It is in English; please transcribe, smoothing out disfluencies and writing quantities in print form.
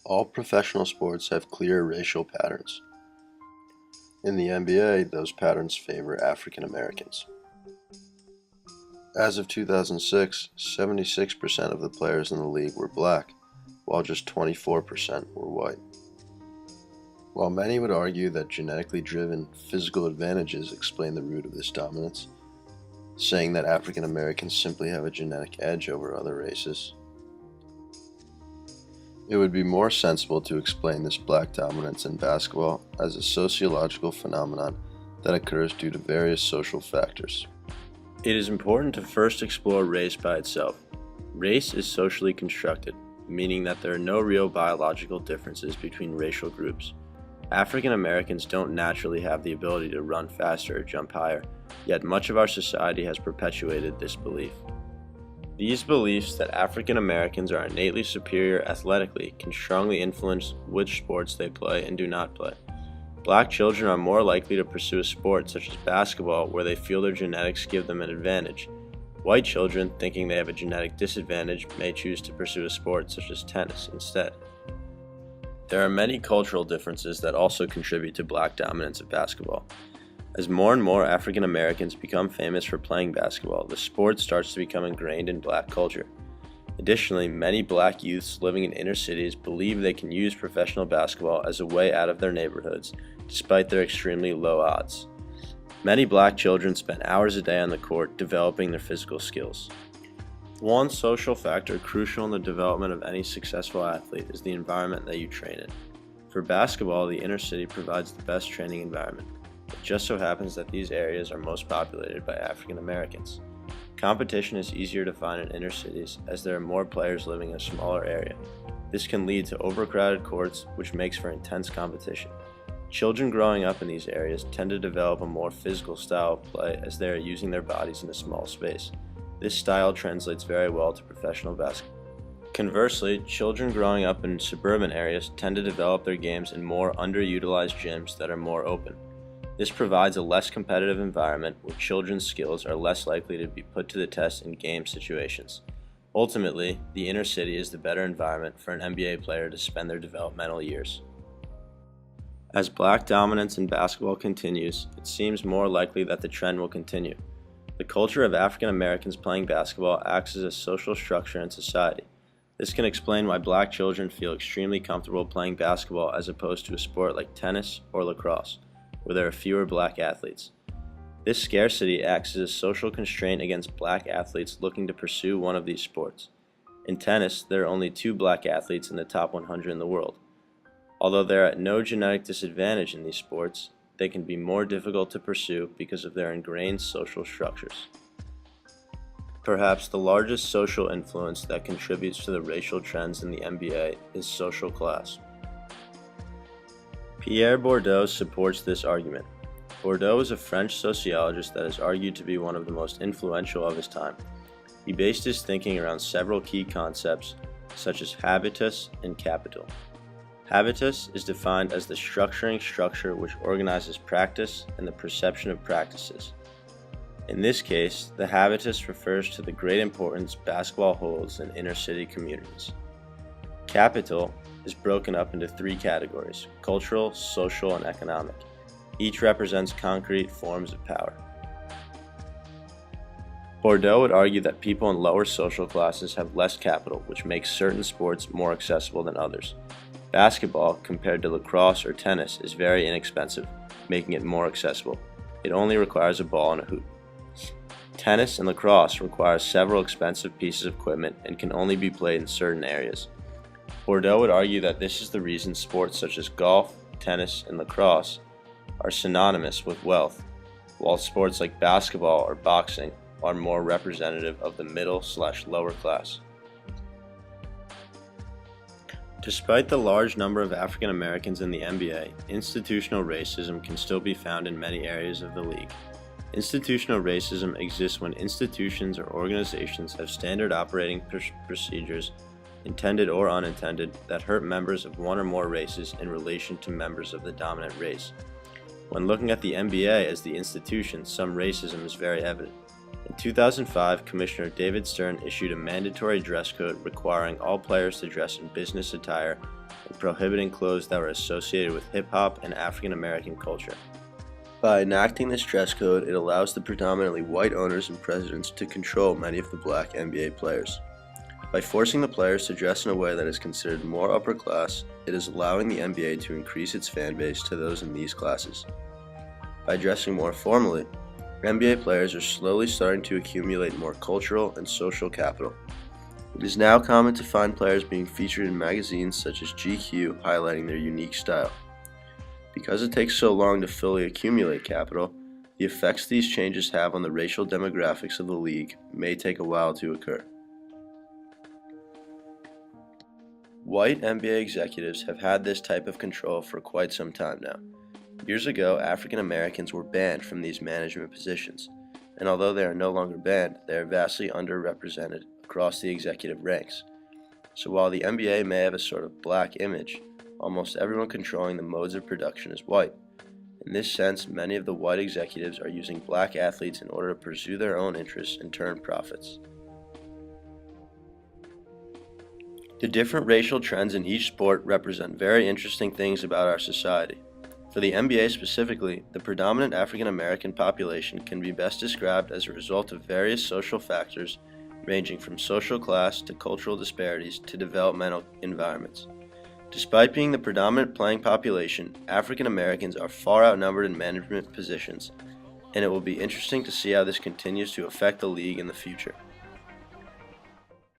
All professional sports have clear racial patterns. In the NBA, those patterns favor African Americans. As of 2006, 76% of the players in the league were black, while just 24% were white. While many would argue that genetically driven physical advantages explain the root of this dominance, saying that African Americans simply have a genetic edge over other races, it would be more sensible to explain this black dominance in basketball as a sociological phenomenon that occurs due to various social factors. It is important to first explore race by itself. Race is socially constructed, meaning that there are no real biological differences between racial groups. African Americans don't naturally have the ability to run faster or jump higher, yet much of our society has perpetuated this belief. These beliefs that African Americans are innately superior athletically can strongly influence which sports they play and do not play. Black children are more likely to pursue a sport such as basketball where they feel their genetics give them an advantage. White children, thinking they have a genetic disadvantage, may choose to pursue a sport such as tennis instead. There are many cultural differences that also contribute to black dominance of basketball. As more and more African Americans become famous for playing basketball, the sport starts to become ingrained in black culture. Additionally, many black youths living in inner cities believe they can use professional basketball as a way out of their neighborhoods, despite their extremely low odds. Many black children spend hours a day on the court developing their physical skills. One social factor crucial in the development of any successful athlete is the environment that you train in. For basketball, the inner city provides the best training environment. It just so happens that these areas are most populated by African Americans. Competition is easier to find in inner cities as there are more players living in a smaller area. This can lead to overcrowded courts, which makes for intense competition. Children growing up in these areas tend to develop a more physical style of play as they are using their bodies in a small space. This style translates very well to professional basketball. Conversely, children growing up in suburban areas tend to develop their games in more underutilized gyms that are more open. This provides a less competitive environment where children's skills are less likely to be put to the test in game situations. Ultimately, the inner city is the better environment for an NBA player to spend their developmental years. As black dominance in basketball continues, it seems more likely that the trend will continue. The culture of African Americans playing basketball acts as a social structure in society. This can explain why black children feel extremely comfortable playing basketball as opposed to a sport like tennis or lacrosse, where there are fewer black athletes. This scarcity acts as a social constraint against black athletes looking to pursue one of these sports. In tennis, there are only 2 black athletes in the top 100 in the world. Although they are at no genetic disadvantage in these sports, they can be more difficult to pursue because of their ingrained social structures. Perhaps the largest social influence that contributes to the racial trends in the NBA is social class. Pierre Bourdieu supports this argument. Bourdieu is a French sociologist that is argued to be one of the most influential of his time. He based his thinking around several key concepts, such as habitus and capital. Habitus is defined as the structuring structure which organizes practice and the perception of practices. In this case, the habitus refers to the great importance basketball holds in inner city communities. Capital is broken up into 3 categories: cultural, social, and economic. Each represents concrete forms of power. Bourdieu would argue that people in lower social classes have less capital, which makes certain sports more accessible than others. Basketball, compared to lacrosse or tennis, is very inexpensive, making it more accessible. It only requires a ball and a hoop. Tennis and lacrosse require several expensive pieces of equipment and can only be played in certain areas. Bourdieu would argue that this is the reason sports such as golf, tennis, and lacrosse are synonymous with wealth, while sports like basketball or boxing are more representative of the middle/lower class. Despite the large number of African Americans in the NBA, institutional racism can still be found in many areas of the league. Institutional racism exists when institutions or organizations have standard operating procedures, intended or unintended, that hurt members of one or more races in relation to members of the dominant race. When looking at the NBA as the institution, some racism is very evident. In 2005, Commissioner David Stern issued a mandatory dress code requiring all players to dress in business attire and prohibiting clothes that were associated with hip-hop and African American culture. By enacting this dress code, it allows the predominantly white owners and presidents to control many of the black NBA players. By forcing the players to dress in a way that is considered more upper class, it is allowing the NBA to increase its fan base to those in these classes. By dressing more formally, NBA players are slowly starting to accumulate more cultural and social capital. It is now common to find players being featured in magazines such as GQ highlighting their unique style. Because it takes so long to fully accumulate capital, the effects these changes have on the racial demographics of the league may take a while to occur. White NBA executives have had this type of control for quite some time now. Years ago, African Americans were banned from these management positions, and although they are no longer banned, they are vastly underrepresented across the executive ranks. So while the NBA may have a sort of black image, almost everyone controlling the modes of production is white. In this sense, many of the white executives are using black athletes in order to pursue their own interests and turn profits. The different racial trends in each sport represent very interesting things about our society. For the NBA specifically, the predominant African American population can be best described as a result of various social factors ranging from social class to cultural disparities to developmental environments. Despite being the predominant playing population, African Americans are far outnumbered in management positions, and it will be interesting to see how this continues to affect the league in the future.